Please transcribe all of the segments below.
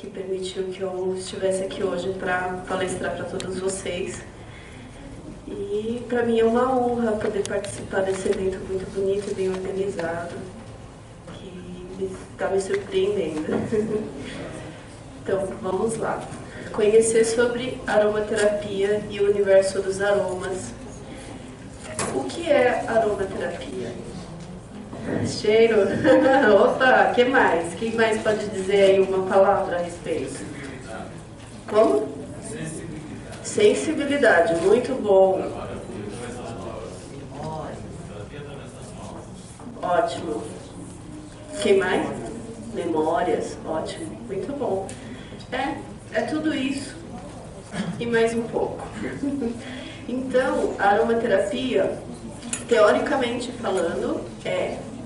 que permitiu que eu estivesse aqui hoje para palestrar para todos vocês. E para mim é uma honra poder participar desse evento muito bonito e bem organizado, que está me surpreendendo. Então, vamos lá. Conhecer sobre aromaterapia e o universo dos aromas. O que é aromaterapia? Cheiro? Opa, que mais? Quem mais pode dizer aí uma palavra a respeito? Como? Sensibilidade, muito bom. Ótimo. Quem mais? Memórias, ótimo, muito bom. É tudo isso e mais um pouco. Então, a aromaterapia, teoricamente falando,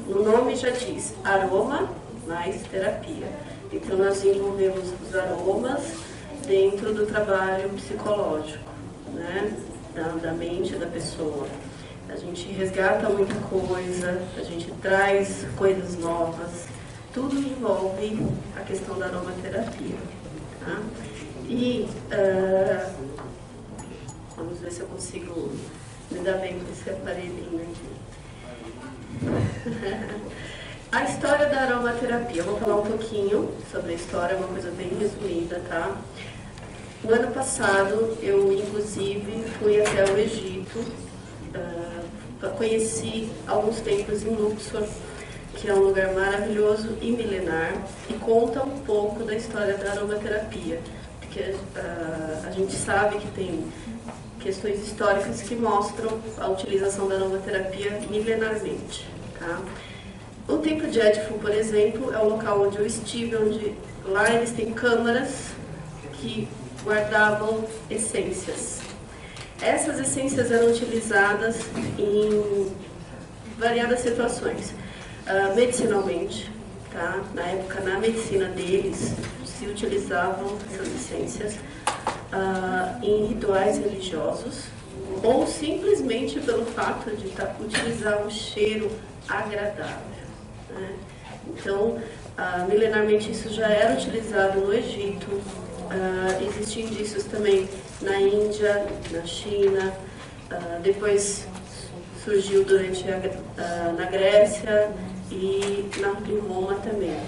o nome já diz, aroma mais terapia. Então, nós desenvolvemos os aromas dentro do trabalho psicológico, né? Da mente da pessoa. A gente resgata muita coisa, a gente traz coisas novas, tudo envolve a questão da aromaterapia. Tá? E vamos ver se eu consigo me dar bem com esse aparelhinho aqui. A história da aromaterapia, eu vou falar um pouquinho sobre a história, uma coisa bem resumida, tá? No ano passado, eu inclusive fui até o Egito, conheci alguns templos em Luxor, que é um lugar maravilhoso e milenar, e conta um pouco da história da aromaterapia, porque a gente sabe que tem questões históricas que mostram a utilização da aromaterapia milenarmente. Tá? O Templo de Edfu, por exemplo, é o local onde eu estive, onde lá eles têm câmaras que guardavam essências. Essas essências eram utilizadas em variadas situações. Medicinalmente, tá? Na época, na medicina deles, se utilizavam essas essências em rituais religiosos, ou simplesmente pelo fato de utilizar um cheiro agradável. Né? Então, milenarmente isso já era utilizado no Egito, existem indícios também na Índia, na China, depois surgiu na Grécia e em Roma também.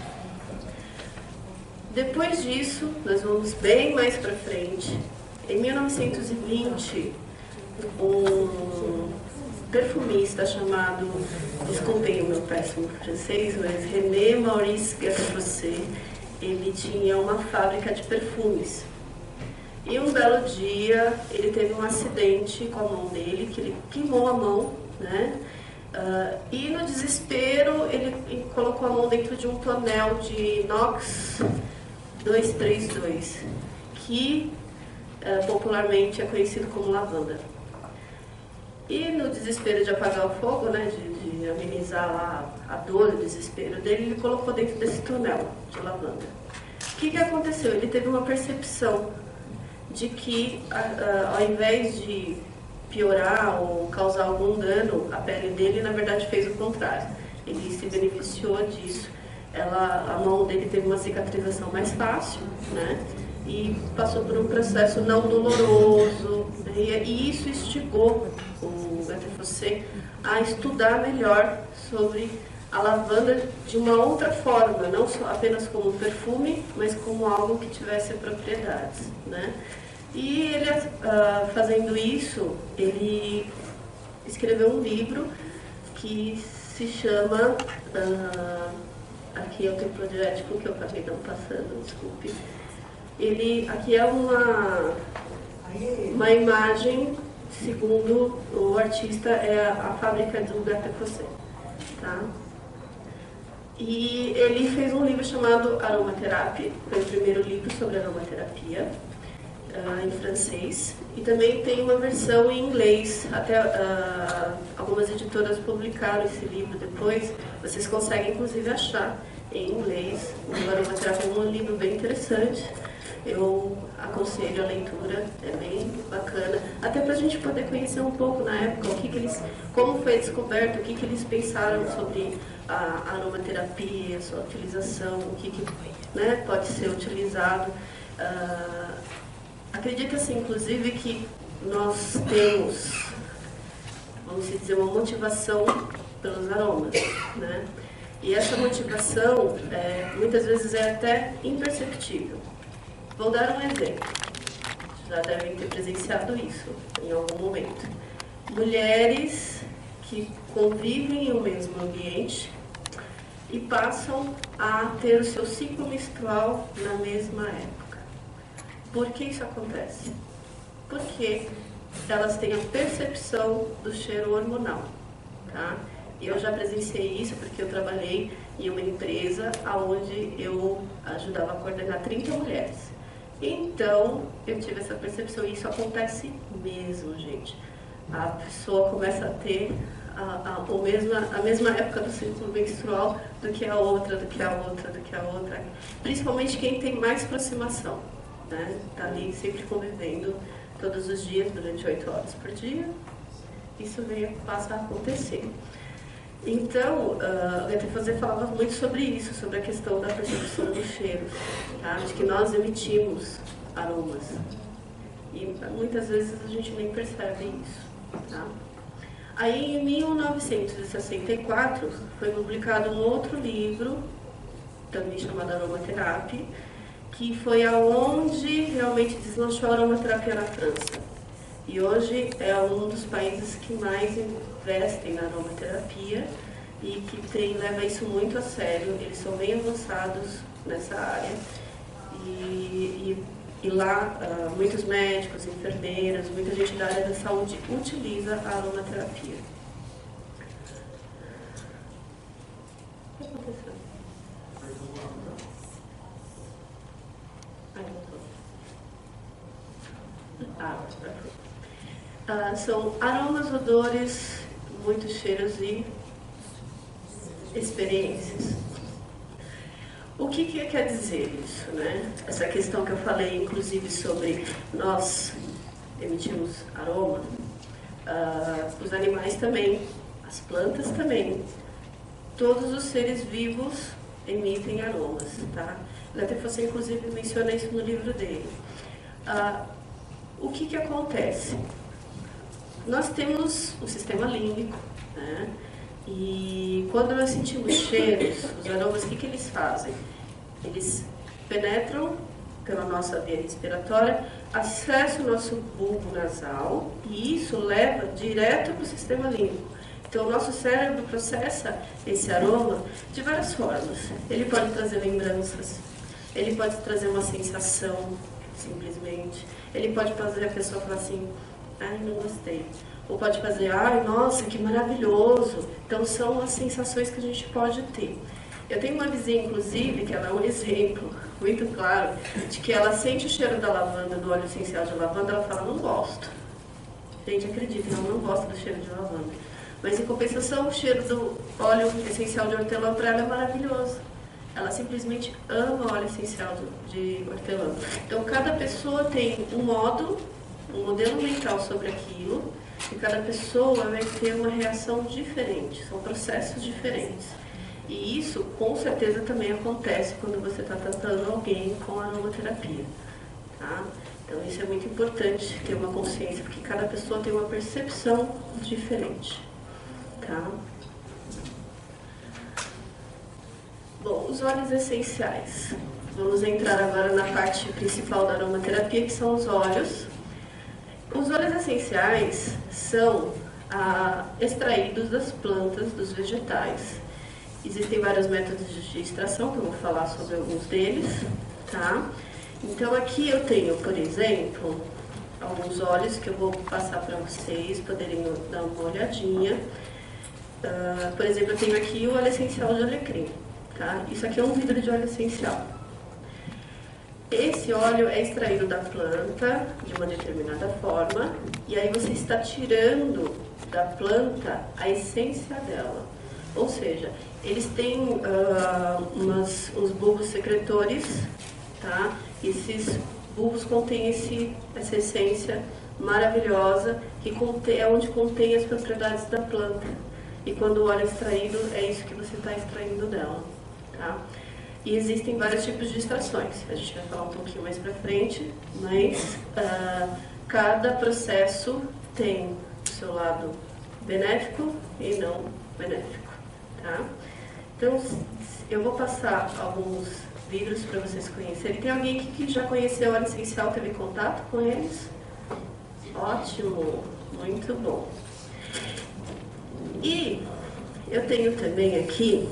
Depois disso, nós vamos bem mais para frente. Em 1920, um perfumista chamado, desculpem o meu péssimo francês, mas René Maurice Gattefossé, ele tinha uma fábrica de perfumes. E um belo dia, ele teve um acidente com a mão dele, que ele queimou a mão, né? E no desespero, ele colocou a mão dentro de um tonel de inox 232, que popularmente é conhecido como lavanda. E no desespero de apagar o fogo, né, de amenizar lá a dor, o desespero dele, ele colocou dentro desse tonel de lavanda. O que aconteceu? Ele teve uma percepção de que, ao invés de piorar ou causar algum dano, a pele dele, na verdade, fez o contrário. Ele se beneficiou disso. A mão dele teve uma cicatrização mais fácil, né? E passou por um processo não doloroso, né? E isso instigou o Gattefossé a estudar melhor sobre a lavanda de uma outra forma, não só apenas como perfume, mas como algo que tivesse propriedades, né? E ele, fazendo isso, ele escreveu um livro que se chama, aqui é o Templo de Edfu, que eu acabei não passando, desculpe. Aqui é uma imagem, segundo o artista, é a fábrica do Gattefossé, tá? E ele fez um livro chamado Aromatherapie, foi o primeiro livro sobre aromaterapia, em francês, e também tem uma versão em inglês, até algumas editoras publicaram esse livro depois, vocês conseguem inclusive achar em inglês. O Aromaterapia é um livro bem interessante, eu aconselho a leitura, é bem bacana, até para a gente poder conhecer um pouco na época como foi descoberto, o que eles pensaram sobre a aromaterapia, sua utilização, o que né, pode ser utilizado. Acredita-se, inclusive, que nós temos, vamos dizer, uma motivação pelos aromas, né? E essa motivação, muitas vezes, é até imperceptível. Vou dar um exemplo. Já devem ter presenciado isso em algum momento. Mulheres que convivem em um mesmo ambiente e passam a ter o seu ciclo menstrual na mesma época. Por que isso acontece? Porque elas têm a percepção do cheiro hormonal, tá? E eu já presenciei isso porque eu trabalhei em uma empresa onde eu ajudava a coordenar 30 mulheres. Então, eu tive essa percepção e isso acontece mesmo, gente. A pessoa começa a ter a mesma época do ciclo menstrual do que a outra, do que a outra, do que a outra. Principalmente quem tem mais aproximação, né? Tá ali sempre convivendo todos os dias, durante 8 horas por dia. Isso passa a acontecer. Então, a Letra falava muito sobre isso, sobre a questão da percepção do cheiro, tá? De que nós emitimos aromas. E muitas vezes a gente nem percebe isso, tá? Aí, em 1964, foi publicado um outro livro, também chamado Aromaterapia, que foi aonde realmente deslanchou a aromaterapia na França. E hoje é um dos países que mais investem na aromaterapia e que leva isso muito a sério. Eles são bem avançados nessa área. E lá, muitos médicos, enfermeiras, muita gente da área da saúde utiliza a aromaterapia. O que aconteceu? São aromas, odores, muitos cheiros e experiências. O que quer dizer isso, né? Essa questão que eu falei, inclusive, sobre nós emitimos aroma, os animais também, as plantas também, todos os seres vivos emitem aromas, tá? Até você, inclusive, menciona isso no livro dele. O que acontece? Nós temos um sistema límbico, né? E quando nós sentimos cheiros, os aromas, o que eles fazem? Eles penetram pela nossa via respiratória, acessam o nosso bulbo nasal e isso leva direto para o sistema límbico. Então, o nosso cérebro processa esse aroma de várias formas. Ele pode trazer lembranças, ele pode trazer uma sensação, simplesmente. Ele pode fazer a pessoa falar assim, ai, não gostei. Ou pode fazer, ai, nossa, que maravilhoso. Então, são as sensações que a gente pode ter. Eu tenho uma vizinha, inclusive, que ela é um exemplo muito claro de que ela sente o cheiro da lavanda, do óleo essencial de lavanda, ela fala, não gosto. Gente, acredita, ela não gosta do cheiro de lavanda. Mas, em compensação, o cheiro do óleo essencial de hortelã para ela é maravilhoso. Ela simplesmente ama óleo essencial de hortelã. Então, cada pessoa tem um modelo mental sobre aquilo, e cada pessoa vai ter uma reação diferente, são processos diferentes. E isso, com certeza, também acontece quando você está tratando alguém com aromaterapia, tá? Então, isso é muito importante, ter uma consciência, porque cada pessoa tem uma percepção diferente, tá? Bom, os óleos essenciais. Vamos entrar agora na parte principal da aromaterapia, que são os óleos. Os óleos essenciais são extraídos das plantas, dos vegetais. Existem vários métodos de extração, que eu vou falar sobre alguns deles, tá? Então, aqui eu tenho, por exemplo, alguns óleos que eu vou passar para vocês poderem dar uma olhadinha. Por exemplo, eu tenho aqui o óleo essencial de alecrim, tá? Isso aqui é um vidro de óleo essencial. Esse óleo é extraído da planta de uma determinada forma e aí você está tirando da planta a essência dela. Ou seja, eles têm uns bulbos secretores, tá? Esses bulbos contêm essa essência maravilhosa, que é onde contém as propriedades da planta. E quando o óleo é extraído, é isso que você está extraindo dela. Tá? E existem vários tipos de extrações. A gente vai falar um pouquinho mais pra frente, mas cada processo tem o seu lado benéfico e não benéfico. Tá? Então, eu vou passar alguns vidros para vocês conhecerem. Tem alguém aqui que já conheceu o óleo essencial, teve contato com eles? Ótimo, muito bom. E eu tenho também aqui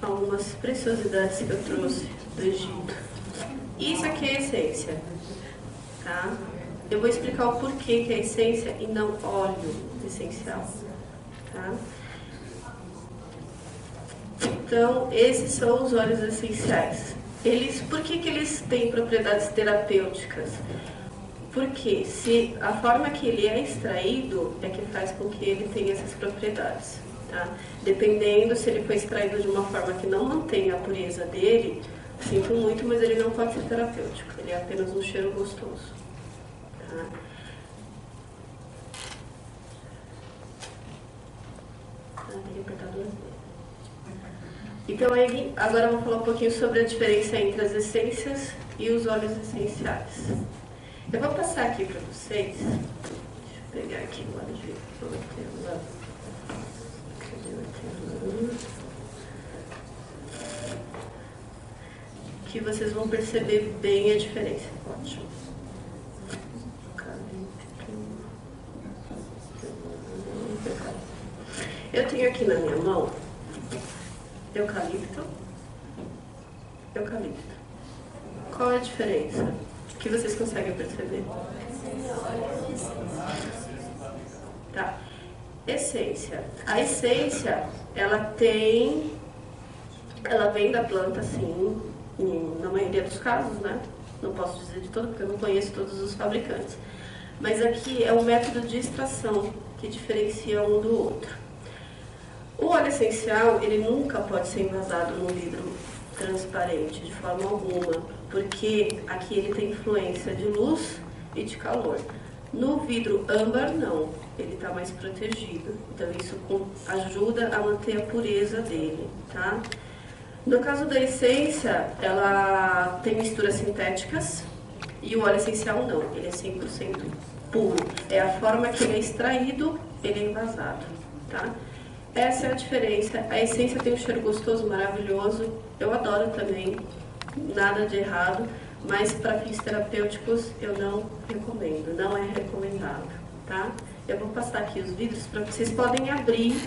algumas preciosidades que eu trouxe do Egito. Isso aqui é essência, tá? Eu vou explicar o porquê que é essência e não óleo essencial, tá? Então, esses são os óleos essenciais. Por que eles têm propriedades terapêuticas? Porque a forma que ele é extraído é que faz com que ele tenha essas propriedades. Tá? Dependendo se ele foi extraído de uma forma que não mantém a pureza dele, sinto muito, mas ele não pode ser terapêutico. Ele é apenas um cheiro gostoso. Tá? Então, agora eu vou falar um pouquinho sobre a diferença entre as essências e os óleos essenciais. Eu vou passar aqui para vocês. Deixa eu pegar aqui o óleo de hortelã. Que vocês vão perceber bem a diferença. Ótimo. Eu tenho aqui na minha mão eucalipto. Qual é a diferença? O que vocês conseguem perceber? Tá. Essência. A essência, ela vem da planta, sim, na maioria dos casos, né? Não posso dizer de todo, porque eu não conheço todos os fabricantes. Mas aqui é um método de extração que diferencia um do outro. O óleo essencial, ele nunca pode ser envasado num vidro transparente, de forma alguma, porque aqui ele tem influência de luz e de calor. No vidro âmbar, não, ele está mais protegido, então isso ajuda a manter a pureza dele, tá? No caso da essência, ela tem misturas sintéticas e o óleo essencial não, ele é 100% puro. É a forma que ele é extraído, ele é envasado, tá? Essa é a diferença. A essência tem um cheiro gostoso, maravilhoso. Eu adoro também, nada de errado, mas para fins terapêuticos eu não recomendo, não é recomendável, tá? Eu vou passar aqui os vidros para que vocês podem abrir,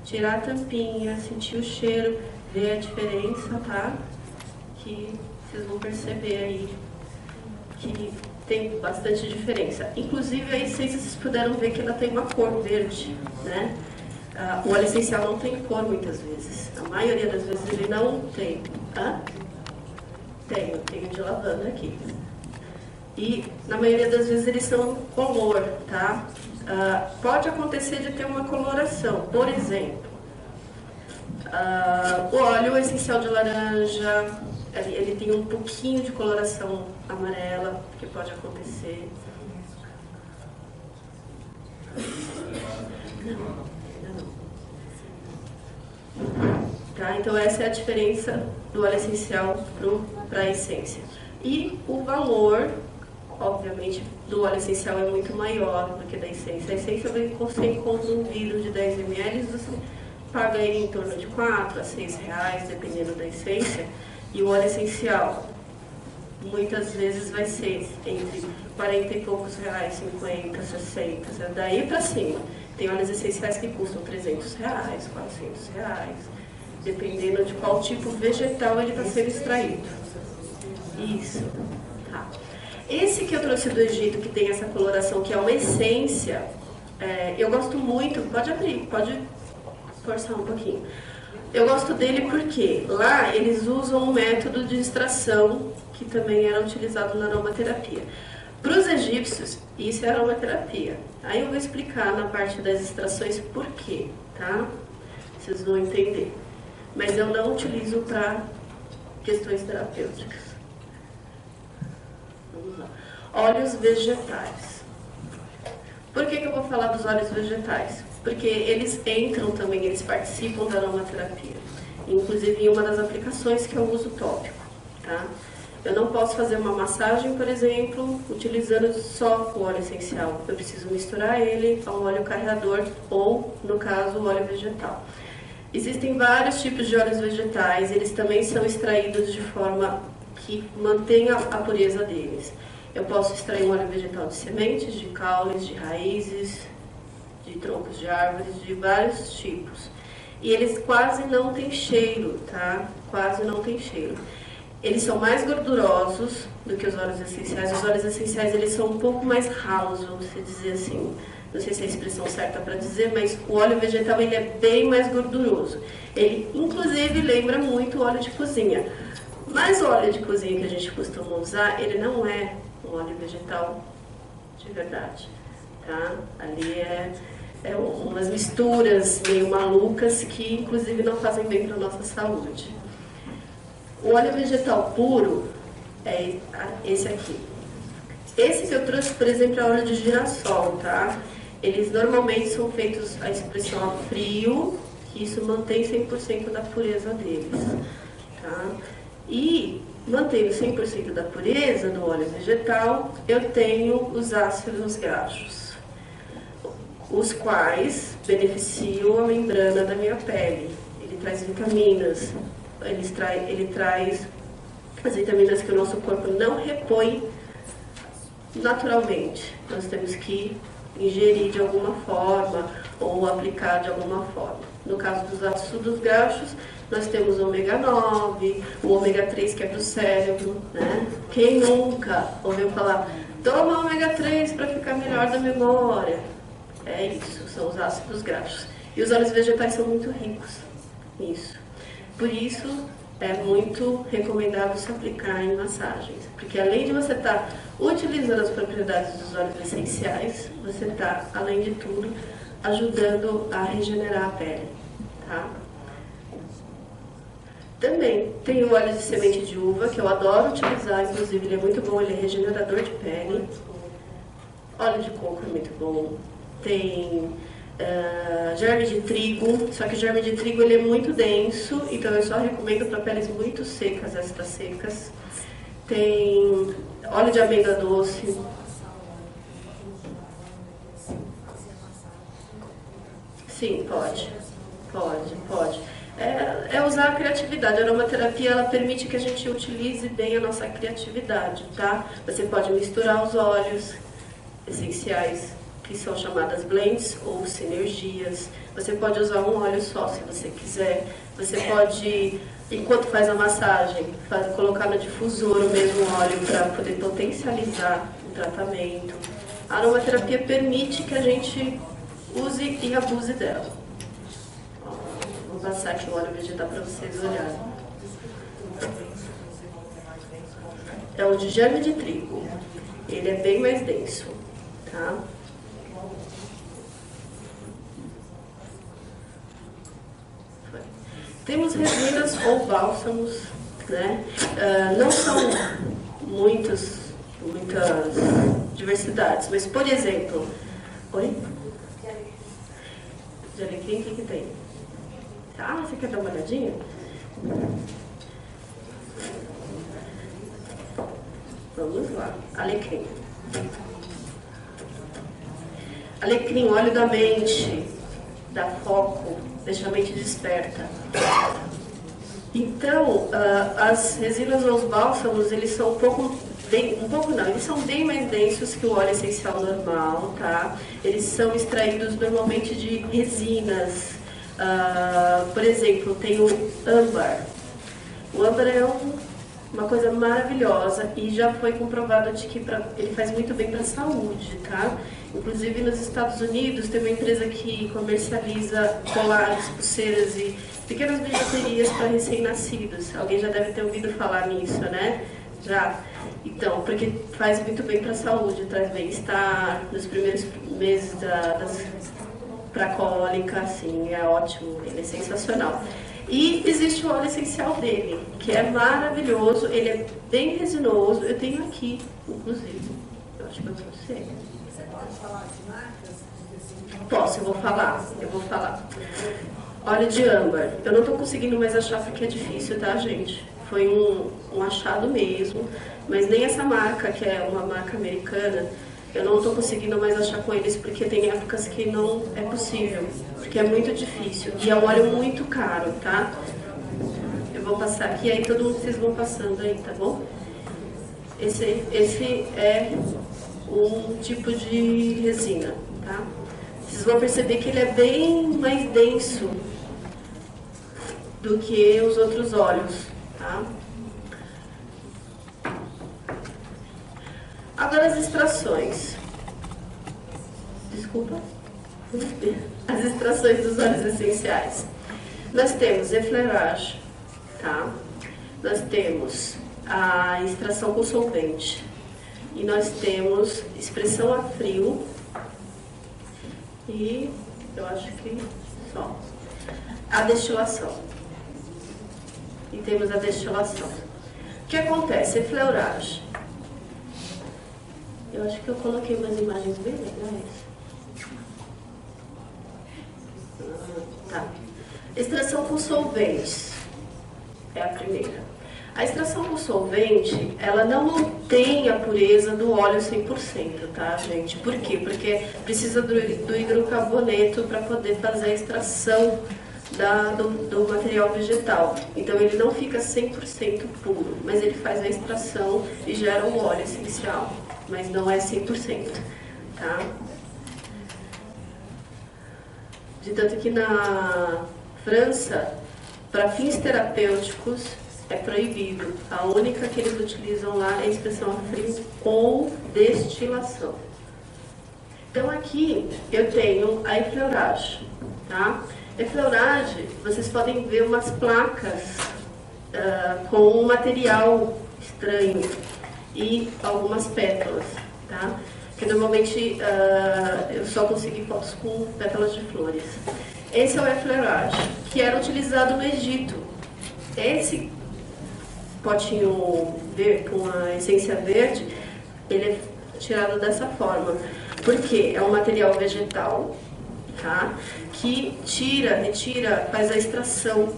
tirar a tampinha, sentir o cheiro, ver a diferença, tá? Que vocês vão perceber aí que tem bastante diferença. Inclusive a essência, vocês puderam ver que ela tem uma cor verde, né? O óleo essencial não tem cor muitas vezes. A maioria das vezes ele não tem. Tenho de lavanda aqui. E na maioria das vezes eles são color, tá? Pode acontecer de ter uma coloração. Por exemplo, o óleo essencial de laranja, ele tem um pouquinho de coloração amarela, que pode acontecer. Tá? Então essa é a diferença do óleo essencial para a essência. E o valor, obviamente, do óleo essencial é muito maior do que da essência. A essência você encontra um vidro de 10 ml, você paga ele em torno de 4 a 6 reais, dependendo da essência. E o óleo essencial, muitas vezes vai ser entre 40 e poucos reais, 50, 60, daí para cima. Tem óleos essenciais que custam 300 reais, 400 reais, dependendo de qual tipo vegetal ele está sendo extraído. Isso. Tá. Esse que eu trouxe do Egito, que tem essa coloração, que é uma essência, eu gosto muito, pode abrir, pode forçar um pouquinho. Eu gosto dele porque lá eles usam um método de extração que também era utilizado na aromaterapia. Para os egípcios, isso é aromaterapia. Aí eu vou explicar na parte das extrações por quê, tá? Vocês vão entender. Mas eu não utilizo para questões terapêuticas. Vamos lá. Óleos vegetais. Por que eu vou falar dos óleos vegetais? Porque eles entram também, eles participam da aromaterapia. Inclusive em uma das aplicações que é o uso tópico. Tá? Eu não posso fazer uma massagem, por exemplo, utilizando só o óleo essencial. Eu preciso misturar ele ao óleo carreador ou, no caso, o óleo vegetal. Existem vários tipos de óleos vegetais, eles também são extraídos de forma que mantenha a pureza deles. Eu posso extrair um óleo vegetal de sementes, de caules, de raízes, de troncos de árvores, de vários tipos. E eles quase não têm cheiro, tá? Quase não têm cheiro. Eles são mais gordurosos do que os óleos essenciais. Os óleos essenciais, eles são um pouco mais ralos, vamos dizer assim. Não sei se é a expressão certa para dizer, mas o óleo vegetal, ele é bem mais gorduroso. Ele, inclusive, lembra muito o óleo de cozinha. Mas o óleo de cozinha que a gente costuma usar, ele não é um óleo vegetal de verdade, tá? Ali é umas misturas meio malucas que, inclusive, não fazem bem para a nossa saúde. O óleo vegetal puro é esse aqui. Esse que eu trouxe, por exemplo, é óleo de girassol, tá? Eles normalmente são feitos a expressão a frio, que isso mantém 100% da pureza deles, tá? E, mantendo 100% da pureza no óleo vegetal, eu tenho os ácidos graxos, os quais beneficiam a membrana da minha pele. Ele traz vitaminas, ele traz as vitaminas que o nosso corpo não repõe naturalmente. Nós temos que ingerir de alguma forma ou aplicar de alguma forma. No caso dos ácidos graxos, nós temos o ômega 9, o ômega 3 que é para o cérebro, né? Quem nunca ouviu falar, toma ômega 3 para ficar melhor da memória? É isso, são os ácidos graxos. E os óleos vegetais são muito ricos nisso. Por isso, é muito recomendável se aplicar em massagens. Porque além de você estar utilizando as propriedades dos óleos essenciais, você está, além de tudo, ajudando a regenerar a pele. Tá? Também tem o óleo de semente de uva, que eu adoro utilizar, inclusive ele é muito bom, ele é regenerador de pele. Óleo de coco é muito bom. Tem germe de trigo, só que o germe de trigo ele é muito denso, então eu só recomendo para peles muito secas, extra secas. Tem óleo de amêndoa doce. Sim, pode. É usar a criatividade. A aromaterapia, ela permite que a gente utilize bem a nossa criatividade, tá? Você pode misturar os óleos essenciais, que são chamadas blends ou sinergias. Você pode usar um óleo só, se você quiser. Você pode, enquanto faz a massagem, colocar no difusor o mesmo óleo para poder potencializar o tratamento. A aromaterapia permite que a gente use e abuse dela. Vou passar aqui o óleo vegetal para vocês olharem. É o de germe de trigo. Ele é bem mais denso, tá? Temos resinas ou bálsamos, né? Não são muitas diversidades, mas, por exemplo... Oi? De alecrim, o que tem? Ah, você quer dar uma olhadinha? Vamos lá. Alecrim. Alecrim, óleo da mente, dá foco, deixa a mente desperta. Então, as resinas ou os bálsamos, eles são eles são bem mais densos que o óleo essencial normal, tá? Eles são extraídos normalmente de resinas. Por exemplo, tem o âmbar. O âmbar é uma coisa maravilhosa e já foi comprovado de que ele faz muito bem para a saúde, tá? Inclusive nos Estados Unidos tem uma empresa que comercializa colares, pulseiras e pequenas bijuterias para recém-nascidos. Alguém já deve ter ouvido falar nisso, né? Já. Então, porque faz muito bem para a saúde, traz bem-estar nos primeiros meses para cólica, assim, é ótimo, ele é sensacional. E existe o óleo essencial dele, que é maravilhoso, ele é bem resinoso. Eu tenho aqui, inclusive. Eu acho que eu trouxe ele. Você pode falar de marcas? Posso, eu vou falar. Óleo de âmbar. Eu não estou conseguindo mais achar porque é difícil, tá, gente? Foi um achado mesmo, mas nem essa marca, que é uma marca americana, eu não estou conseguindo mais achar com eles porque tem épocas que não é possível, porque é muito difícil. E é um óleo muito caro, tá? Eu vou passar aqui, aí todo mundo vocês vão passando aí, tá bom? Esse é um tipo de resina, tá? Vocês vão perceber que ele é bem mais denso do que os outros óleos, tá? Agora as extrações. Desculpa. As extrações dos óleos essenciais. Nós temos effleurage, tá? Nós temos a extração com solvente. E nós temos expressão a frio. E eu acho que só. A destilação. E temos a destilação. O que acontece? Effleurage. Eu acho que eu coloquei umas imagens bem legais. Tá. Extração com solventes. É a primeira. A extração com solvente, ela não mantém a pureza do óleo 100%, tá, gente? Por quê? Porque precisa do hidrocarboneto para poder fazer a extração do material vegetal. Então ele não fica 100% puro, mas ele faz a extração e gera um óleo essencial, mas não é 100%, tá? De tanto que na França, para fins terapêuticos, é proibido. A única que eles utilizam lá é a expressão a frio com destilação. Então aqui eu tenho a effleurage, tá? Effleurage, vocês podem ver umas placas com um material estranho e algumas pétalas, tá? Que normalmente eu só consegui fotos com pétalas de flores. Esse é o effleurage, que era utilizado no Egito. Esse potinho verde, com a essência verde, ele é tirado dessa forma, porque é um material vegetal, tá? Que retira, faz a extração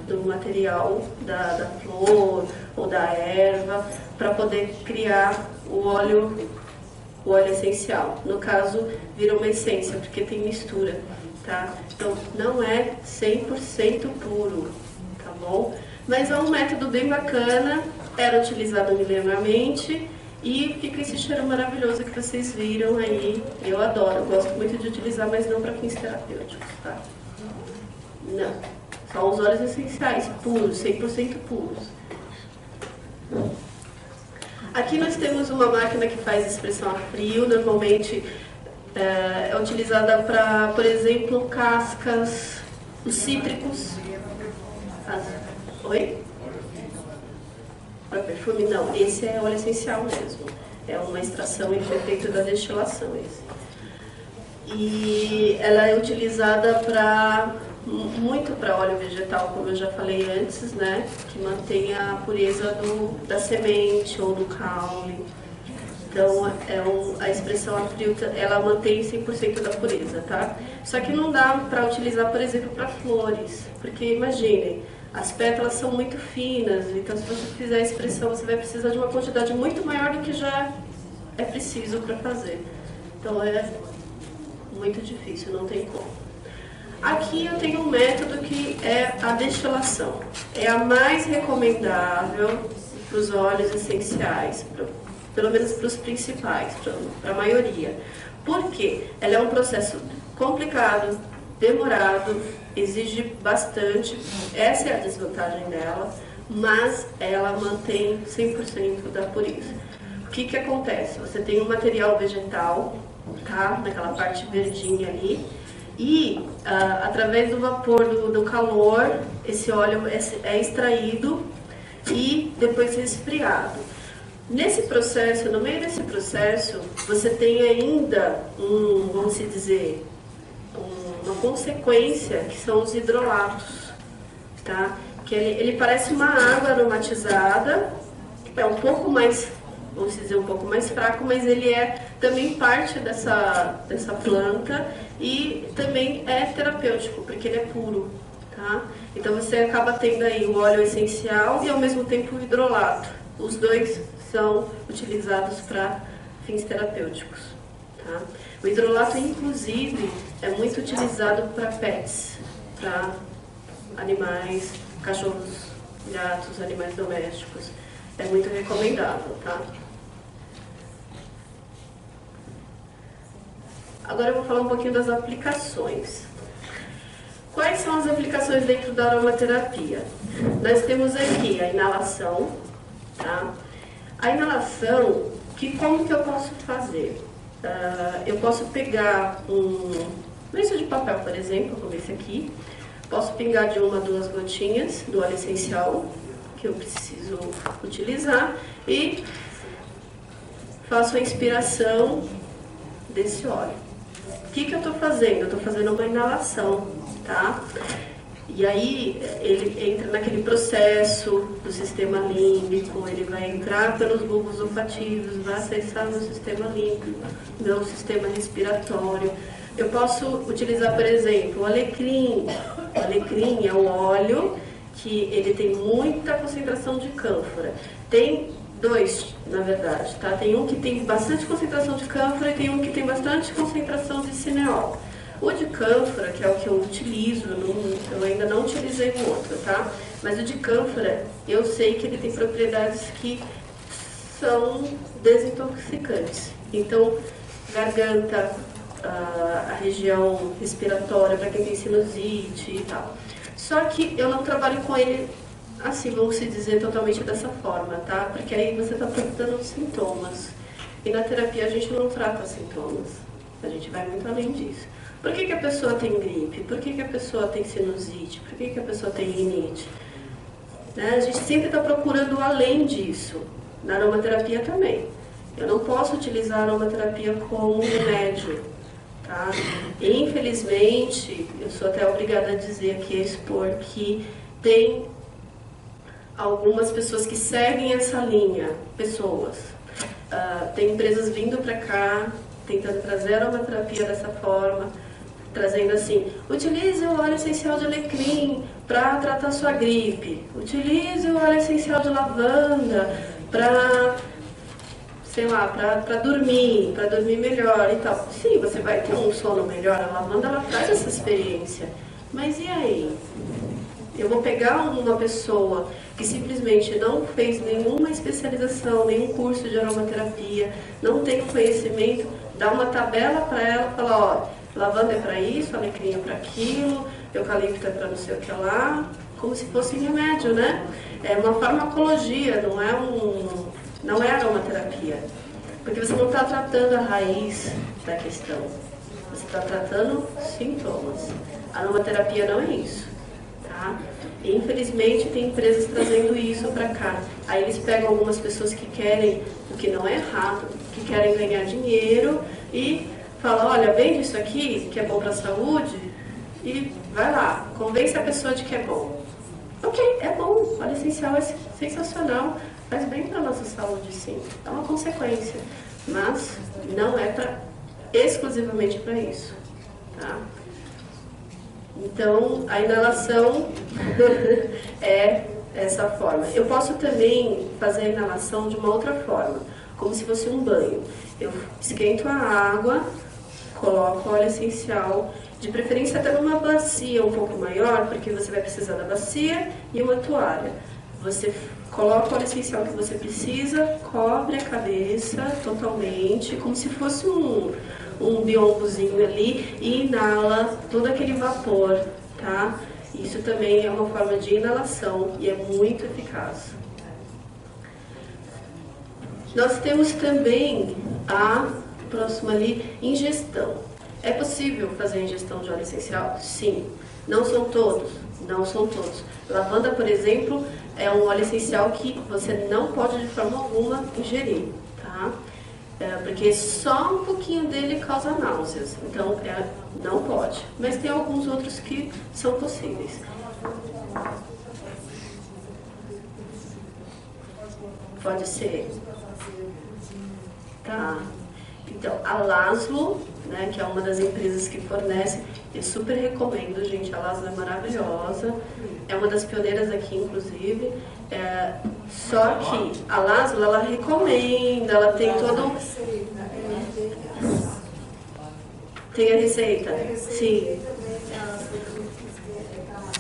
do material da flor ou da erva para poder criar o óleo essencial. No caso, vira uma essência, porque tem mistura, tá? Então, não é 100% puro, tá bom? Mas é um método bem bacana, era utilizado milenarmente e fica esse cheiro maravilhoso que vocês viram aí. Eu adoro, eu gosto muito de utilizar, mas não para fins terapêuticos, tá? Não, só os óleos essenciais, puros, 100% puros. Aqui nós temos uma máquina que faz expressão a frio, normalmente é utilizada para, por exemplo, cascas, os cítricos. Oi? Para perfume, não. Esse é óleo essencial mesmo. É uma extração, ele foi feito da destilação, esse. E ela é utilizada muito para óleo vegetal, como eu já falei antes, né? Que mantém a pureza da semente ou do caule. Então, a expressão a frio, ela mantém 100% da pureza, tá? Só que não dá para utilizar, por exemplo, para flores. Porque, imaginem, as pétalas são muito finas, então se você fizer a expressão, você vai precisar de uma quantidade muito maior do que já é preciso para fazer. Então, é muito difícil, não tem como. Aqui eu tenho um método que é a destilação. É a mais recomendável para os óleos essenciais, pelo menos para os principais, para a maioria. Por quê? Ela é um processo complicado, demorado, exige bastante. Essa é a desvantagem dela, mas ela mantém 100% da pureza. O que acontece? Você tem um material vegetal, tá? Naquela parte verdinha ali. E, através do vapor, do calor, esse óleo é extraído e depois resfriado. Nesse processo, no meio desse processo, você tem ainda vamos dizer, uma consequência, que são os hidrolatos, tá? Que ele parece uma água aromatizada, é um pouco mais, vamos dizer, um pouco mais fraco, mas ele é também parte dessa planta e também é terapêutico, porque ele é puro, tá? Então você acaba tendo aí o óleo essencial e ao mesmo tempo o hidrolato. Os dois são utilizados para fins terapêuticos, tá? O hidrolato, inclusive, é muito utilizado para pets, para animais, cachorros, gatos, animais domésticos. É muito recomendável, tá? Agora eu vou falar um pouquinho das aplicações. Quais são as aplicações dentro da aromaterapia? Nós temos aqui a inalação, tá? A inalação, como que eu posso fazer? Eu posso pegar um lenço de papel, por exemplo, como esse aqui. Posso pingar de 1 a 2 gotinhas do óleo essencial que eu preciso utilizar e faço a inspiração desse óleo. O que eu estou fazendo? Eu estou fazendo uma inalação, tá? E aí ele entra naquele processo do sistema límbico, ele vai entrar pelos bulbos olfativos, vai acessar o sistema límbico, meu sistema respiratório. Eu posso utilizar, por exemplo, o alecrim. O alecrim é um óleo que ele tem muita concentração de cânfora. Tem dois, na verdade, tá? Tem um que tem bastante concentração de cânfora e tem um que tem bastante concentração de cineol. O de cânfora, que é o que eu utilizo, eu ainda não utilizei o outro, tá? Mas o de cânfora, eu sei que ele tem propriedades que são desintoxicantes. Então, garganta, a região respiratória, para quem tem sinusite e tal. Só que eu não trabalho com ele assim, vamos se dizer, totalmente dessa forma, tá? Porque aí você está tratando os sintomas. E na terapia a gente não trata sintomas. A gente vai muito além disso. Por que a pessoa tem gripe? Por que a pessoa tem sinusite? Por que a pessoa tem rinite? Né? A gente sempre está procurando além disso. Na aromaterapia também. Eu não posso utilizar a aromaterapia como remédio. Tá? Infelizmente, eu sou até obrigada a dizer aqui, a expor, que tem algumas pessoas que seguem essa linha, tem empresas vindo para cá, tentando trazer a aromaterapia dessa forma, trazendo assim, utilize o óleo essencial de alecrim para tratar sua gripe, utilize o óleo essencial de lavanda para, sei lá, para dormir melhor e tal. Sim, você vai ter um sono melhor, a lavanda ela traz essa experiência, mas e aí? Eu vou pegar uma pessoa que simplesmente não fez nenhuma especialização, nenhum curso de aromaterapia, não tem conhecimento, dar uma tabela para ela e falar, ó, lavanda é para isso, alecrim é para aquilo, eucalipto é para não sei o que lá, como se fosse remédio, né? É uma farmacologia, não é aromaterapia. Porque você não está tratando a raiz da questão, você está tratando sintomas. A aromaterapia não é isso. Tá? E, infelizmente tem empresas trazendo isso para cá. Aí eles pegam algumas pessoas que querem, o que não é errado, que querem ganhar dinheiro e falam, olha, vende isso aqui que é bom para a saúde e vai lá, convence a pessoa de que é bom. Ok, é bom, óleo essencial é sensacional, faz bem para a nossa saúde, sim, é uma consequência, mas não é exclusivamente para isso, tá? Então, a inalação é essa forma. Eu posso também fazer a inalação de uma outra forma, como se fosse um banho. Eu esquento a água, coloco óleo essencial, de preferência até numa bacia um pouco maior, porque você vai precisar da bacia e uma toalha. Você coloca o óleo essencial que você precisa, cobre a cabeça totalmente, como se fosse um biombozinho ali e inala todo aquele vapor, tá? Isso também é uma forma de inalação e é muito eficaz. Nós temos também a próxima ali, ingestão. É possível fazer ingestão de óleo essencial? Sim. Não são todos? Não são todos. Lavanda, por exemplo, é um óleo essencial que você não pode de forma alguma ingerir, tá? Porque só um pouquinho dele causa náuseas, então não pode. Mas tem alguns outros que são possíveis. Pode ser. Tá. Então, a Laszlo, né, que é uma das empresas que fornece, eu super recomendo, gente. A Laszlo é maravilhosa. É uma das pioneiras aqui, inclusive. Só que a Laszlo, ela recomenda, ela tem todo... Tem a receita? Sim.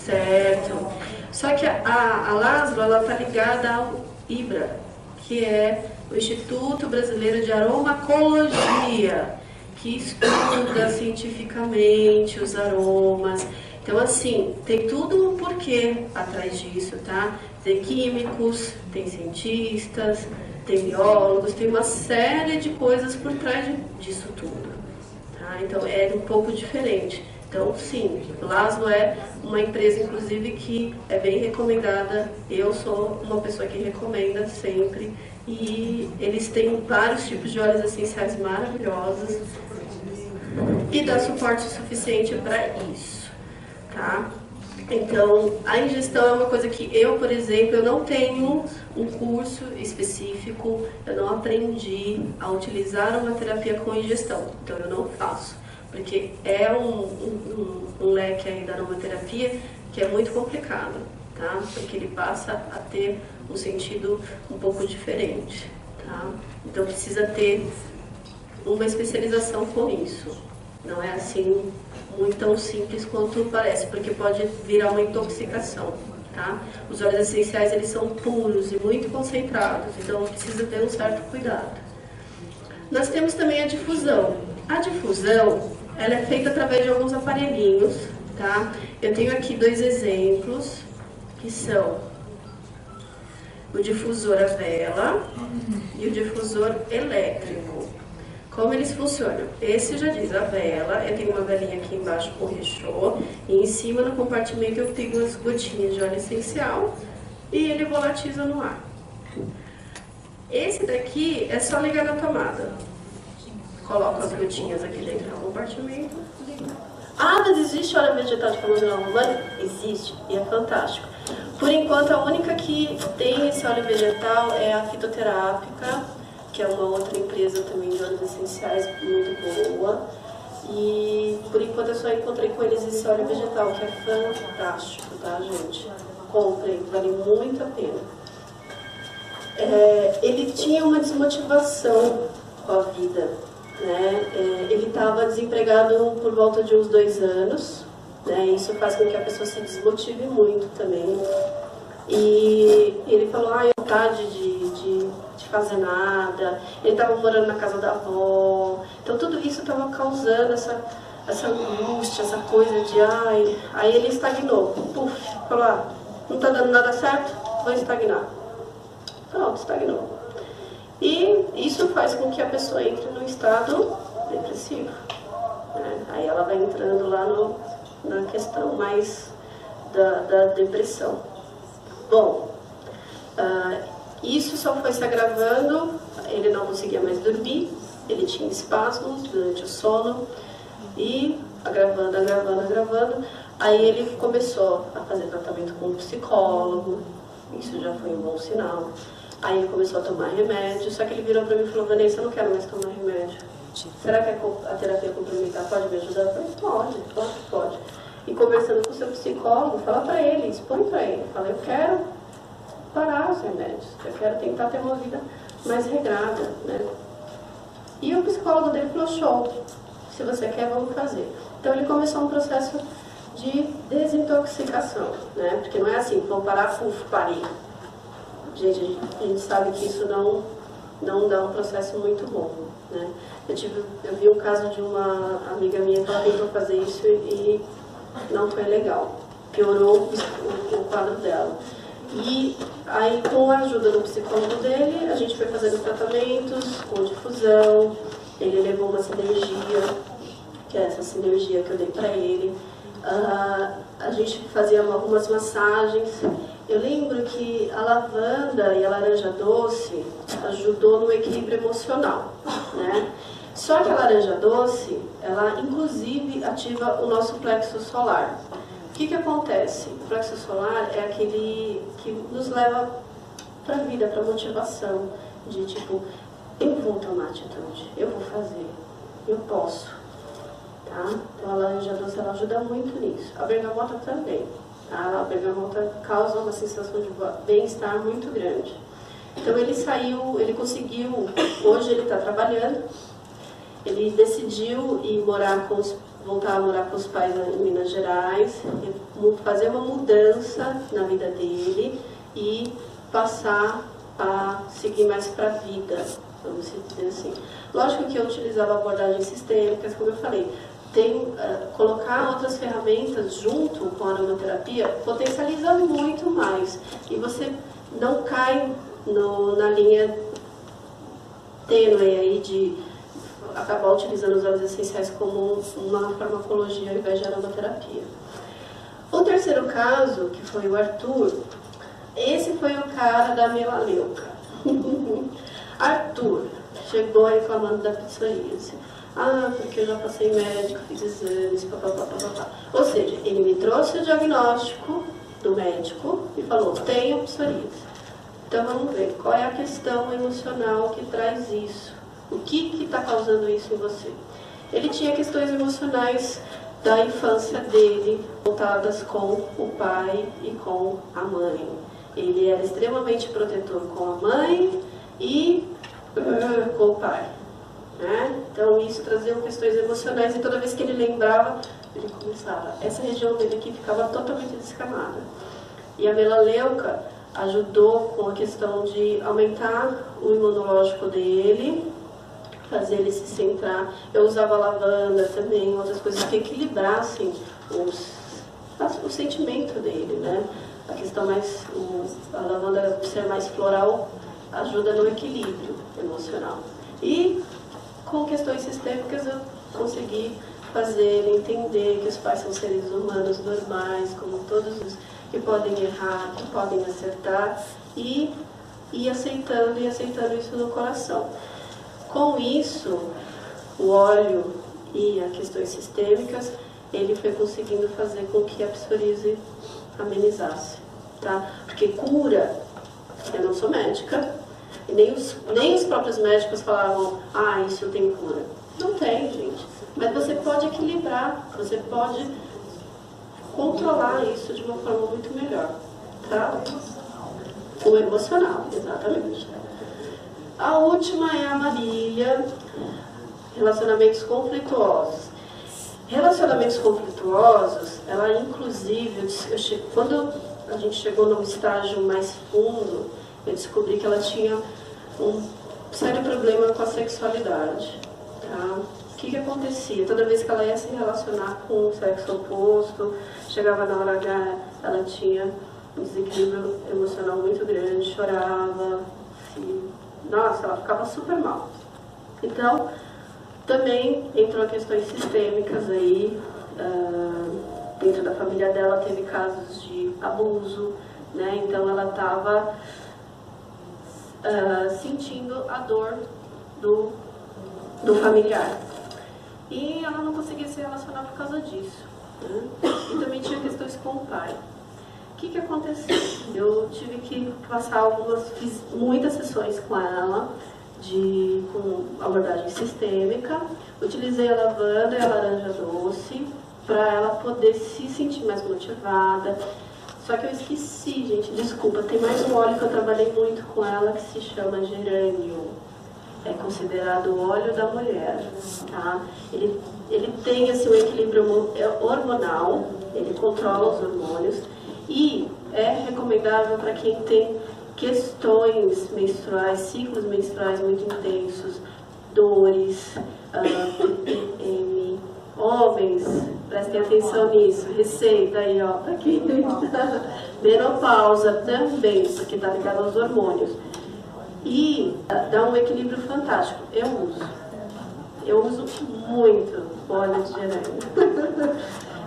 Certo. Só que a Laszlo, ela está ligada ao IBRA, que é o Instituto Brasileiro de Aromacologia, que estuda cientificamente os aromas. Então, assim, tem tudo um porquê atrás disso, tá? Tem químicos, tem cientistas, tem biólogos, tem uma série de coisas por trás disso tudo. Tá? Então, é um pouco diferente. Então, sim, Laszlo é uma empresa, inclusive, que é bem recomendada. Eu sou uma pessoa que recomenda sempre. E eles têm vários tipos de óleos essenciais maravilhosos e dá suporte suficiente para isso, tá? Então, a ingestão é uma coisa que eu, por exemplo, eu não tenho um curso específico, eu não aprendi a utilizar uma terapia com ingestão, então eu não faço. Porque é um leque aí da aromaterapia que é muito complicado, tá? Porque ele passa a ter um sentido um pouco diferente, tá? Então precisa ter uma especialização com isso. Não é assim muito tão simples quanto parece, porque pode virar uma intoxicação, tá? Os óleos essenciais, eles são puros e muito concentrados, então precisa ter um certo cuidado. Nós temos também a difusão. A difusão, ela é feita através de alguns aparelhinhos, tá? Eu tenho aqui 2 exemplos, que são o difusor a vela e o difusor elétrico. Como eles funcionam? Esse já diz a vela, eu tenho uma velinha aqui embaixo com rechô, e em cima no compartimento eu tenho as gotinhas de óleo essencial e ele volatiza no ar. Esse daqui é só ligar na tomada. Coloco as gotinhas aqui dentro do compartimento. Ah, mas existe óleo vegetal de camomila romana? Existe, e é fantástico. Por enquanto, a única que tem esse óleo vegetal é a Fitoterápica, que é uma outra empresa também de óleos essenciais muito boa. E por enquanto eu só encontrei com eles esse óleo vegetal, que é fantástico, tá, gente? Comprem, vale muito a pena. Ele tinha uma desmotivação com a vida, né? Ele estava desempregado por volta de uns 2 anos, né? Isso faz com que a pessoa se desmotive muito também. E ele falou, eu não tenho vontade de fazer nada. Ele estava morando na casa da avó. Então tudo isso estava causando essa angústia, essa coisa de Aí ele estagnou. Puf, falou, não está dando nada certo, vou estagnar. Pronto, estagnou. E isso faz com que a pessoa entre num estado depressivo, né? Aí ela vai entrando lá na questão mais da depressão. Bom, isso só foi se agravando, ele não conseguia mais dormir, ele tinha espasmos durante o sono e agravando. Aí ele começou a fazer tratamento com um psicólogo, isso já foi um bom sinal. Aí ele começou a tomar remédio, só que ele virou para mim e falou, Vanessa, eu não quero mais tomar remédio. Será que a terapia complementar pode me ajudar? Eu falei, pode. E conversando com o seu psicólogo, fala para ele, expõe para ele. Fala, eu quero parar os remédios, eu quero tentar ter uma vida mais regrada, né? E o psicólogo dele falou, show, se você quer, vamos fazer. Então ele começou um processo de desintoxicação, né? Porque não é assim, vamos parar, parei. Gente, a gente sabe que isso não dá um processo muito bom, né? Eu vi um caso de uma amiga minha que ela tentou fazer isso e não foi legal. Piorou o quadro dela. E aí, com a ajuda do psicólogo dele, a gente foi fazendo tratamentos com difusão. Ele levou uma sinergia, que é essa sinergia que eu dei para ele. A gente fazia algumas massagens. Eu lembro que a lavanda e a laranja doce ajudou no equilíbrio emocional, né? Só que a laranja doce, ela inclusive ativa o nosso plexo solar. O que acontece? O plexo solar é aquele que nos leva para a vida, para a motivação, de tipo, eu vou tomar atitude, eu vou fazer, eu posso. Tá? Então a laranja doce ela ajuda muito nisso. A bergamota também. Tá? A bergamota causa uma sensação de bem-estar muito grande. Então ele saiu, ele conseguiu, hoje ele está trabalhando, ele decidiu ir voltar a morar com os pais em Minas Gerais, fazer uma mudança na vida dele e passar a seguir mais para a vida, vamos dizer assim. Lógico que eu utilizava abordagens sistêmicas, como eu falei, colocar outras ferramentas junto com a aromaterapia potencializa muito mais e você não cai na linha tênue aí de acabar utilizando os óleos essenciais como uma farmacologia ao invés de aromaterapia. O terceiro caso, que foi o Arthur, esse foi o cara da melaleuca. Arthur chegou reclamando da psoríase. Ah, porque eu já passei médico, fiz exames, papapá. Ou seja, ele me trouxe o diagnóstico do médico e falou, tenho psoríase. Então vamos ver, qual é a questão emocional que traz isso? O que está causando isso em você? Ele tinha questões emocionais da infância dele, voltadas com o pai e com a mãe. Ele era extremamente protetor com a mãe e com o pai. Né? Então isso trazia questões emocionais e toda vez que ele lembrava, ele começava. Essa região dele aqui ficava totalmente descamada. E a melaleuca ajudou com a questão de aumentar o imunológico dele, fazer ele se centrar. Eu usava lavanda também, outras coisas que equilibrassem o sentimento dele, né? A questão a lavanda ser mais floral ajuda no equilíbrio emocional. E com questões sistêmicas eu consegui fazer ele entender que os pais são seres humanos normais, como todos os que podem errar, que podem acertar, e aceitando isso no coração. Com isso, o óleo e as questões sistêmicas, ele foi conseguindo fazer com que a psoríase amenizasse, tá? Porque cura, eu não sou médica, e nem os próprios médicos falavam, ah, isso tem cura. Não tem, gente. Mas você pode equilibrar, você pode controlar isso de uma forma muito melhor, tá? O emocional, exatamente. A última é a Marília, relacionamentos conflituosos. Relacionamentos conflituosos, ela inclusive, quando a gente chegou num estágio mais fundo, eu descobri que ela tinha um sério problema com a sexualidade. Tá? O que acontecia? Toda vez que ela ia se relacionar com o sexo oposto, chegava na hora H, ela tinha um desequilíbrio emocional muito grande, chorava, nossa, ela ficava super mal. Então, também entrou questões sistêmicas aí, dentro da família dela teve casos de abuso, né? Então ela estava sentindo a dor do familiar. E ela não conseguia se relacionar por causa disso. Né? E também tinha questões com o pai. O que aconteceu? Eu tive que fiz muitas sessões com ela, com abordagem sistêmica. Utilizei a lavanda e a laranja doce para ela poder se sentir mais motivada. Só que eu esqueci, gente, desculpa, tem mais um óleo que eu trabalhei muito com ela que se chama gerânio. É considerado o óleo da mulher, tá? Ele tem assim, um equilíbrio hormonal, ele controla os hormônios e é recomendável para quem tem questões menstruais, ciclos menstruais muito intensos, dores, TPM, homens, prestem atenção nisso, receita aí, ó, pra quem menopausa também, porque tá ligado aos hormônios. E dá um equilíbrio fantástico. Eu uso muito óleo de gerânio.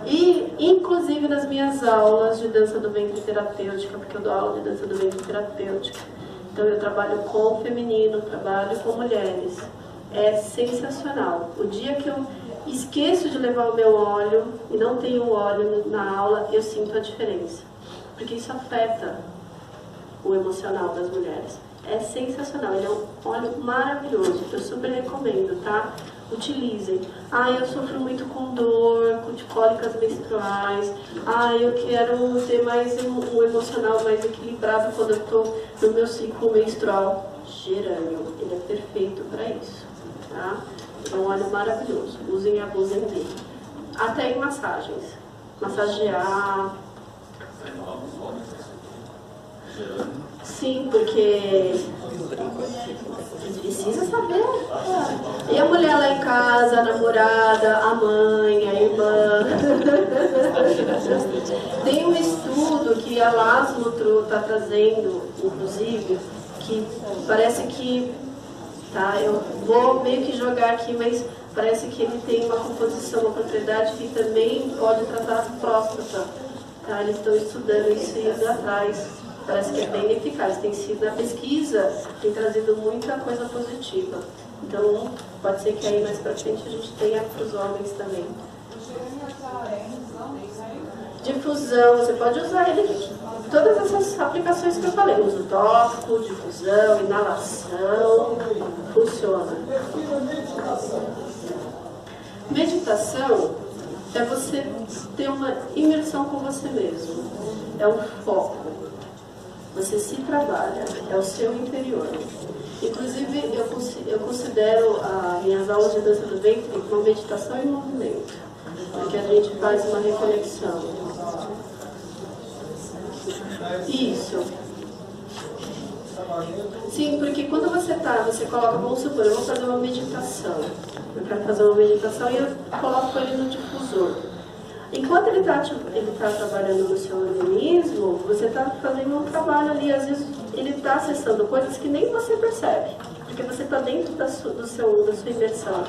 E, inclusive, nas minhas aulas de dança do ventre terapêutica, porque eu dou aula de dança do ventre terapêutica. Então, eu trabalho com o feminino, trabalho com mulheres. É sensacional. O dia que eu esqueço de levar o meu óleo e não tenho óleo na aula, eu sinto a diferença. Porque isso afeta o emocional das mulheres. É sensacional, ele é um óleo maravilhoso, eu super recomendo, tá? Utilizem. Eu sofro muito com dor, com cólicas menstruais. Eu quero ter mais um emocional mais equilibrado quando eu estou no meu ciclo menstrual. Gerânio, ele é perfeito para isso, tá? É um óleo maravilhoso, usem e abusem dele. Até em massagens. Massagear. Sim, porque precisa saber. E a mulher lá em casa, a namorada, a mãe, a irmã. Tem um estudo que a Laszlo está trazendo, inclusive, que parece que, tá, eu vou meio que jogar aqui, mas parece que ele tem uma composição, uma propriedade que também pode tratar a próstata. Tá? Eles estão estudando isso e indo atrás. Parece que é bem eficaz. Tem sido, a pesquisa tem trazido muita coisa positiva. Então, pode ser que aí mais pra frente a gente tenha para os homens também. Difusão, você pode usar ele. Todas essas aplicações que eu falei, uso tópico, difusão, inalação, funciona. Meditação é você ter uma imersão com você mesmo. É um foco. Você se trabalha, é o seu interior. Inclusive, eu considero as minhas aulas de dança do ventre uma meditação em movimento, porque a gente faz uma reconexão. Isso. Sim, porque quando você coloca, vamos supor, eu vou fazer uma meditação. Eu quero fazer uma meditação e eu coloco ele no difusor. Enquanto ele está trabalhando no seu organismo, você está fazendo um trabalho ali, às vezes ele está acessando coisas que nem você percebe, porque você está dentro da sua imersão,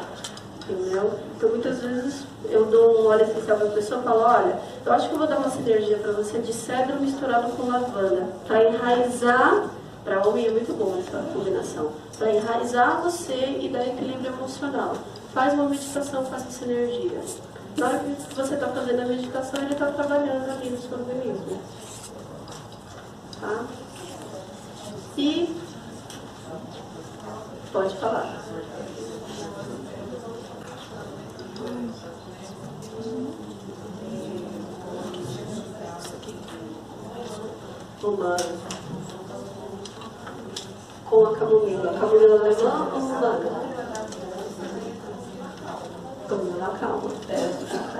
entendeu? Então muitas vezes eu dou um óleo essencial para a pessoa e falo, olha, eu acho que eu vou dar uma sinergia para você de cedro misturado com lavanda, para enraizar, para homem é muito bom essa combinação, para enraizar você e dar equilíbrio emocional. Faz uma meditação com essa sinergia. Na hora que você está fazendo a meditação, ele está trabalhando ali no seu organismo. Tá? E pode falar. Romano. Com a camomila. A camomila alemã ou humana? Camomila acalma.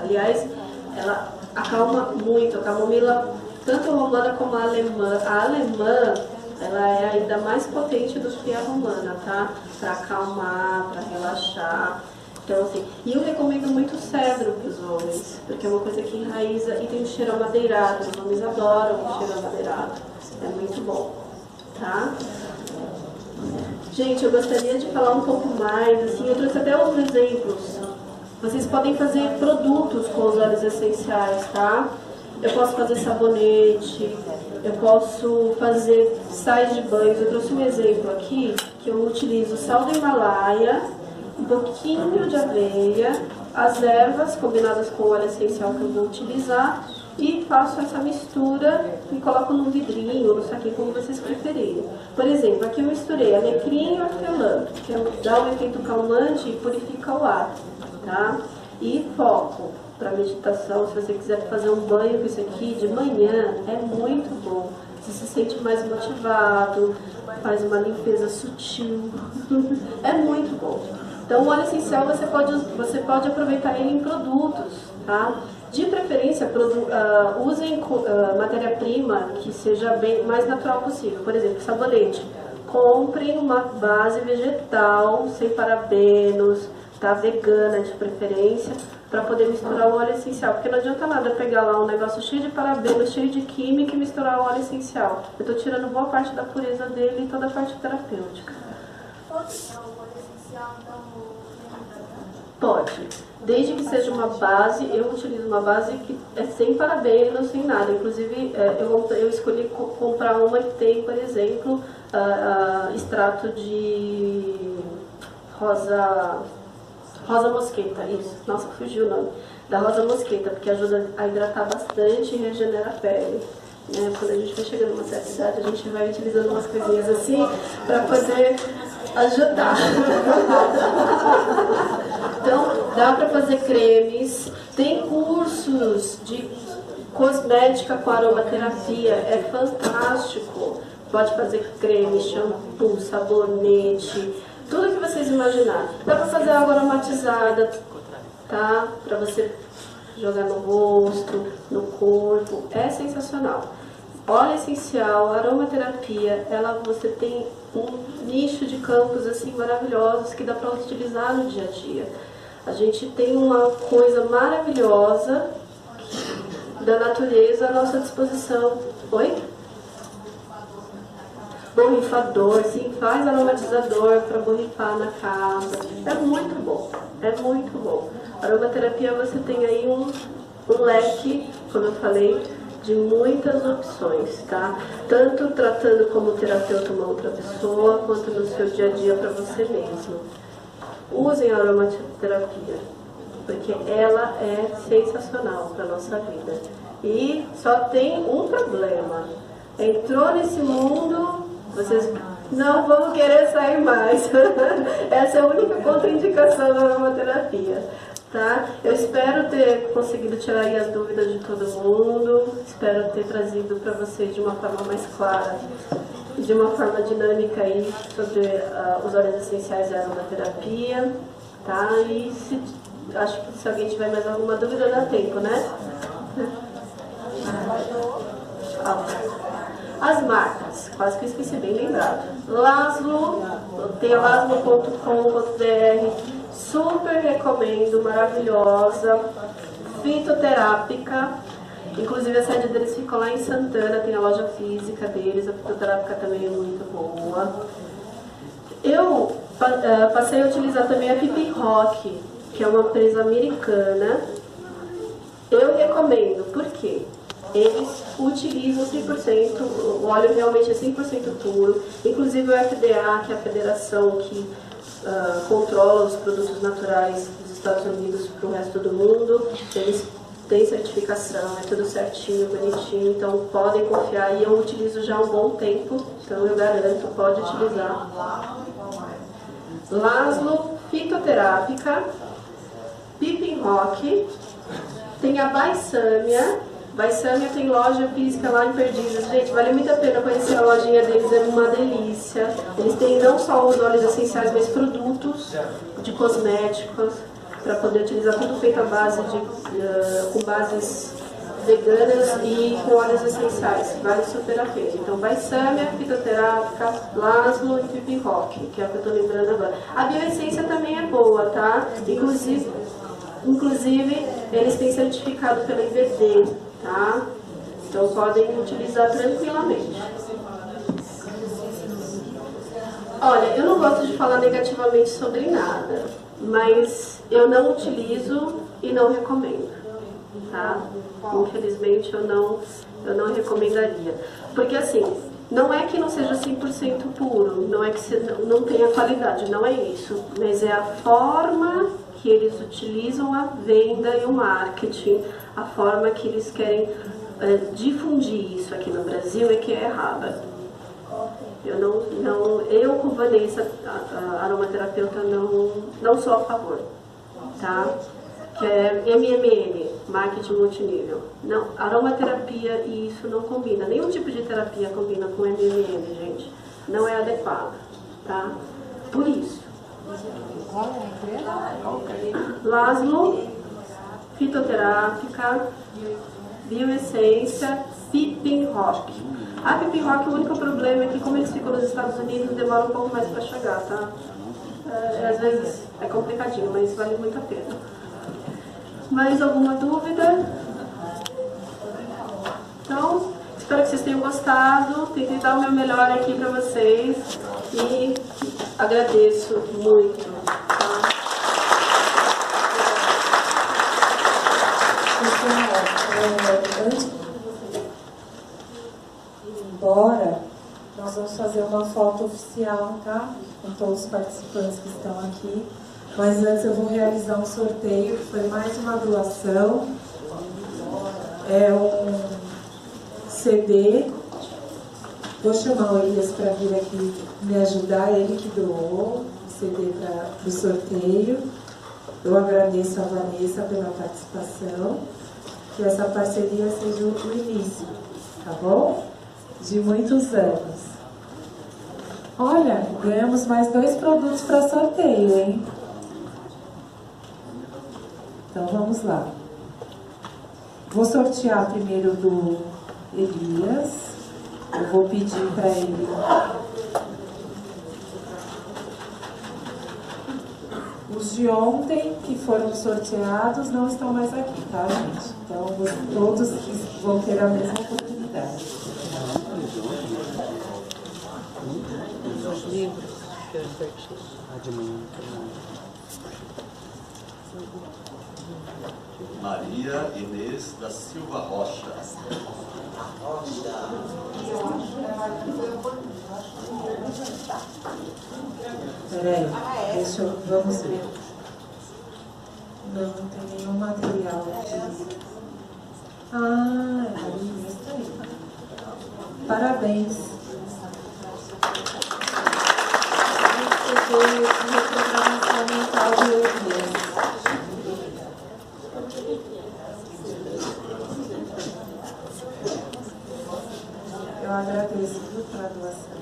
Aliás, ela acalma muito. A camomila, tanto a romana como a alemã. A alemã, ela é ainda mais potente do que a romana, tá? Para acalmar, para relaxar. Então, assim, e eu recomendo muito o cedro para os homens, porque é uma coisa que enraiza e tem um cheiro amadeirado. Os homens adoram o cheiro amadeirado. É muito bom, tá? Gente, eu gostaria de falar um pouco mais, assim, eu trouxe até alguns exemplos. Vocês podem fazer produtos com os óleos essenciais, tá? Eu posso fazer sabonete, eu posso fazer sais de banhos. Eu trouxe um exemplo aqui, que eu utilizo sal do Himalaia, um pouquinho de aveia, as ervas combinadas com o óleo essencial que eu vou utilizar e faço essa mistura e coloco num vidrinho ou no saquinho, como vocês preferirem. Por exemplo, aqui eu misturei alecrim e hortelã, que dá um efeito calmante e purifica o ar. Tá? E foco para meditação, se você quiser fazer um banho com isso aqui de manhã, é muito bom. Você se sente mais motivado, faz uma limpeza sutil, é muito bom. Então o óleo essencial você pode aproveitar ele em produtos, tá? De preferência, usem matéria-prima que seja bem mais natural possível. Por exemplo, sabonete. Comprem uma base vegetal, sem parabenos, tá, vegana de preferência, para poder misturar o óleo essencial, porque não adianta nada pegar lá um negócio cheio de parabenos, cheio de química e misturar o óleo essencial. Eu estou tirando boa parte da pureza dele e toda a parte terapêutica. Pode usar o óleo essencial, então? Pode, desde que seja uma base. Eu utilizo uma base que é sem parabenos, sem nada. Inclusive, eu escolhi comprar uma que tem, por exemplo, extrato de rosa Rosa mosqueta, isso. Nossa, fugiu o nome. Da rosa mosqueta, porque ajuda a hidratar bastante e regenera a pele. Né? Quando a gente vai chegando numa certa idade, a gente vai utilizando umas coisinhas assim para poder ajudar. Então, dá para fazer cremes. Tem cursos de cosmética com aromaterapia, é fantástico. Pode fazer creme, shampoo, sabonete, tudo que vocês imaginarem. Dá para fazer água aromatizada, tá? Para você jogar no rosto, no corpo, é sensacional. Óleo essencial, aromaterapia, você tem um nicho de campos assim maravilhosos que dá para utilizar no dia a dia. A gente tem uma coisa maravilhosa da natureza à nossa disposição. Oi? Borrifador, sim, faz aromatizador para borrifar na casa. É muito bom, é muito bom. Aromaterapia você tem aí um leque, como eu falei, de muitas opções, tá? Tanto tratando como terapeuta uma outra pessoa, quanto no seu dia a dia para você mesmo. Usem a aromaterapia, porque ela é sensacional para a nossa vida. E só tem um problema. Entrou nesse mundo, vocês não vão querer sair mais. Essa é a única contraindicação da aromaterapia. Tá? Eu espero ter conseguido tirar aí as dúvidas de todo mundo. Espero ter trazido para vocês de uma forma mais clara, de uma forma dinâmica aí sobre os óleos essenciais e a aromaterapia, tá? E acho que se alguém tiver mais alguma dúvida, dá tempo, né? As marcas, quase que eu esqueci, bem lembrado. Laszlo, tem laszlo.com.br, super recomendo, maravilhosa, fitoterápica. Inclusive a sede deles ficou lá em Santana, tem a loja física deles, a fitoterápica também é muito boa. Eu passei a utilizar também a Pipi Rock, que é uma empresa americana. Eu recomendo, por quê? Eles utilizam 100%, o óleo realmente é 100% puro, inclusive o FDA, que é a federação que controla os produtos naturais dos Estados Unidos para o resto do mundo, eles têm certificação, é tudo certinho, bonitinho, então podem confiar, e eu utilizo já há um bom tempo, então eu garanto, pode utilizar. Laszlo, fitoterápica, Pipi Rock, tem a Baisâmia. Baisâmia tem loja física lá em Perdizes. Gente, vale muito a pena conhecer a lojinha deles, é uma delícia. Eles têm não só os óleos essenciais, mas produtos de cosméticos, para poder utilizar tudo feito à base com bases veganas e com óleos essenciais. Vale super a pena. Então, Baisâmia, fitoterápica, Laszlo e Pipi Rock, que é o que eu estou lembrando agora. A bioessência também é boa, tá? Inclusive, eles têm certificado pela IBD, tá? Então podem utilizar tranquilamente. Olha, eu não gosto de falar negativamente sobre nada, mas eu não utilizo e não recomendo, tá? Infelizmente eu não recomendaria. Porque assim, não é que não seja 100% puro, não é que não tenha qualidade, não é isso, mas é a forma que eles utilizam a venda e o marketing, a forma que eles querem difundir isso aqui no Brasil é que é errada. Eu com Vanessa, a aromaterapeuta, não sou a favor, tá? Que é MMM, marketing multinível. Não, aromaterapia e isso não combina. Nenhum tipo de terapia combina com MMM, gente. Não é adequado, tá? Por isso. Laszlo, fitoterápica, bioessência, Pipi Rock. A Pipi Rock, o único problema é que, como eles ficam nos Estados Unidos, demora um pouco mais para chegar, tá? Às vezes é complicadinho, mas vale muito a pena. Mais alguma dúvida? Então, espero que vocês tenham gostado. Tentei dar o meu melhor aqui para vocês e agradeço muito. Tá? Antes de ir embora, nós vamos fazer uma foto oficial, tá? Com todos os participantes que estão aqui. Mas antes eu vou realizar um sorteio, que foi mais uma doação. É um CD. Vou chamar o Elias para vir aqui me ajudar, ele que doou o CD para o sorteio. Eu agradeço a Vanessa pela participação. Que essa parceria seja o início, tá bom? De muitos anos. Olha, ganhamos mais 2 produtos para sorteio, hein? Então vamos lá. Vou sortear primeiro do Elias. Eu vou pedir para ele. Os de ontem que foram sorteados não estão mais aqui, tá, gente? Então todos vão ter a mesma oportunidade. Os livros que eu inverti. De manhã. Maria Inês da Silva Rocha. Peraí, vamos ver. Não tem nenhum material aqui. Ah, é a Inês tá aí. Parabéns. Reprogramação mental do Elias. Eu agradeço pela doação.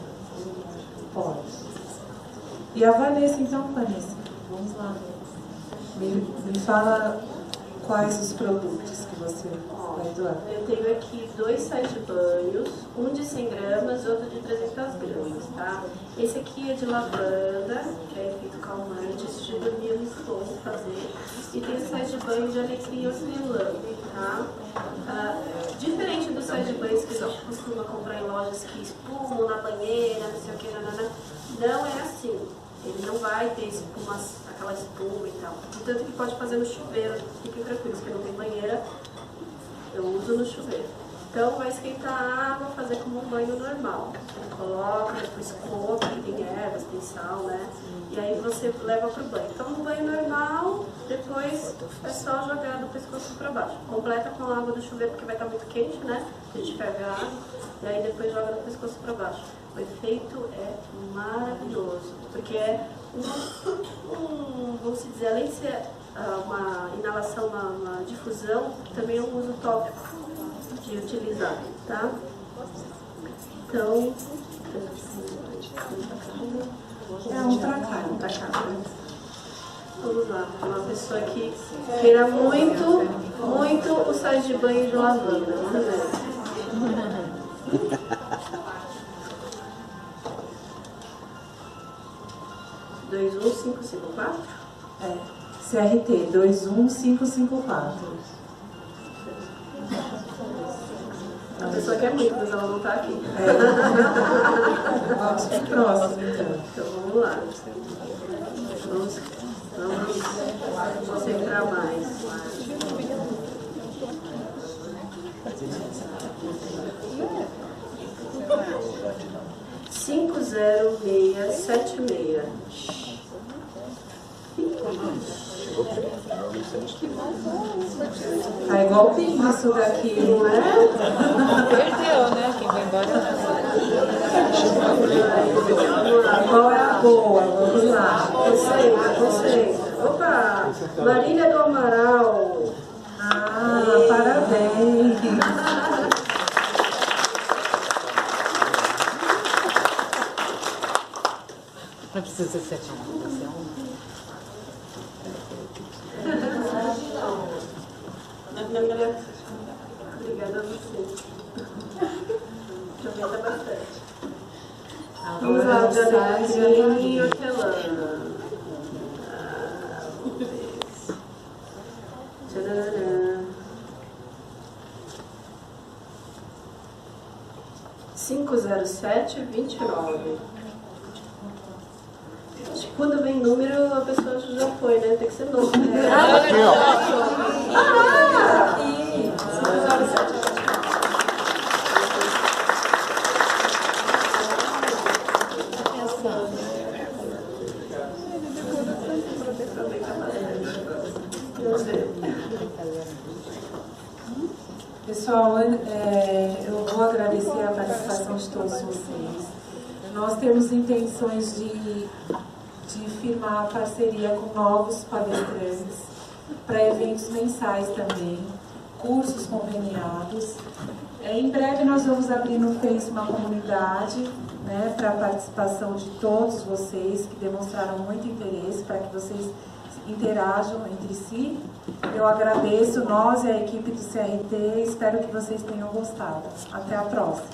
Pode. E a Vanessa, então, Vanessa? Vamos lá. Me fala quais os produtos que você vai doar. Eu tenho aqui 2 sais de banhos, um de 100 gramas e outro de 300 gramas, tá? Esse aqui é de lavanda, que é efeito calmante, esse de dormir eu estou fazer. E tem sais de banho de alecrim hortelã, tá? Diferente dos sais de banho que você costuma comprar em lojas que espumam na banheira, não sei o que, não é assim. Ele não vai ter espuma, aquela espuma e tal. Tanto que pode fazer no chuveiro, fiquem tranquilos, que não tem banheira, eu uso no chuveiro. Então vai esquentar a água, fazer como um banho normal. Coloca, depois coa, tem ervas, tem sal, né? E aí você leva pro banho. Então no banho normal, depois é só jogar do pescoço para baixo. Completa com a água do chuveiro, porque vai estar muito quente, né? A gente ferve a água, e aí depois joga do pescoço para baixo. O efeito é maravilhoso, porque é vamos dizer, além de ser uma inalação, uma difusão, também é um uso tópico de utilizar, tá? Então, É um pra cá. Vamos lá, uma pessoa que queira muito o sais de banho de lavanda, vamos ver. 21554? É. CRT 21554. A pessoa quer muito, mas ela não está aqui. Vamos para o próximo, então. Então vamos lá. Vamos concentrar mais. 50676. Tá igual o pingo isso daqui, não é? Perdeu, né? Quem vai embora Qual é a boa? Vamos lá. Você. Opa! Marília do Amaral. Ah, parabéns. não precisa ser Obrigada a você. Aproveita bastante. Vamos lá, Diana e hortelã. Tcharam. 50729. Acho que quando vem número a pessoa já foi, né? Tem que ser número. Aqui, ó. aproveitar bastante. Prazer. Pessoal, eu vou agradecer a participação de todos vocês. Nós temos intenções de firmar parceria com novos palestrantes, para eventos mensais também, cursos conveniados. Em breve nós vamos abrir no Face uma comunidade, né, para a participação de todos vocês que demonstraram muito interesse, para que vocês interajam entre si. Eu agradeço nós e a equipe do CRT, espero que vocês tenham gostado. Até a próxima.